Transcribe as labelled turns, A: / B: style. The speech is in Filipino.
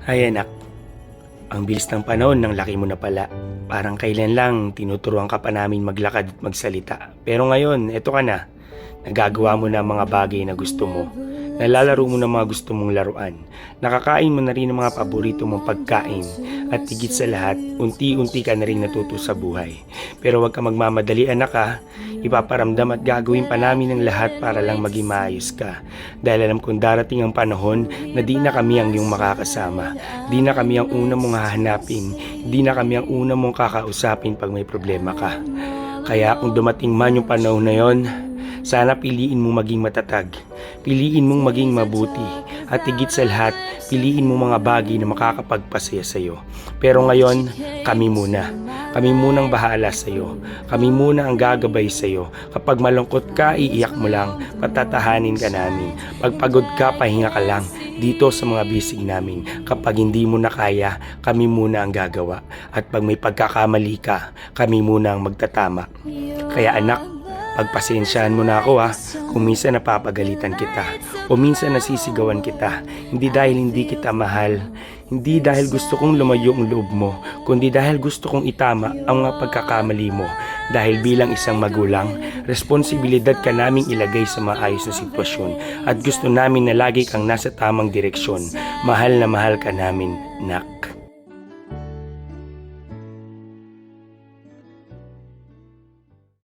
A: Hay anak, ang bilis ng panahon ng laki mo na pala. Parang kailan lang tinuturuan ka pa namin maglakad at magsalita. Pero ngayon, eto ka na. Nagagawa mo na ang mga bagay na gusto mo. Nalalaro mo na mga gusto mong laruan. Nakakain mo na rin ang mga paborito mong pagkain. At higit sa lahat, unti-unti ka na rin natuto sa buhay. Pero huwag ka magmamadali anak ha. Ipaparamdam at gagawin pa namin ang lahat para lang maging maayos ka. Dahil alam kong darating ang panahon na di na kami ang iyong makakasama. Di na kami ang una mong hahanapin. Di na kami ang una mong kakausapin pag may problema ka. Kaya kung dumating man yung panahon na yon, sana piliin mong maging matatag. Piliin mong maging mabuti. At higit sa lahat, piliin mo mga bagay na makakapagpasaya sa iyo. Pero ngayon, kami muna. Kami munang bahala sa iyo. Kami muna ang gagabay sa iyo. Kapag malungkot ka, iiyak mo lang. Patatahanin ka namin. Pag pagod ka, pahinga ka lang. Dito sa mga bisig namin. Kapag hindi mo na kaya, kami muna ang gagawa. At pag may pagkakamali ka, kami muna ang magtatama. Kaya anak, pagpasensyahan mo na ako ha, kung minsan napapagalitan kita, o minsan nasisigawan kita, hindi dahil hindi kita mahal, hindi dahil gusto kong lumayo ang loob mo, kundi dahil gusto kong itama ang mga pagkakamali mo. Dahil bilang isang magulang, responsibilidad ka naming ilagay sa maayos na sitwasyon at gusto namin na lagi kang nasa tamang direksyon. Mahal na mahal ka namin, nak.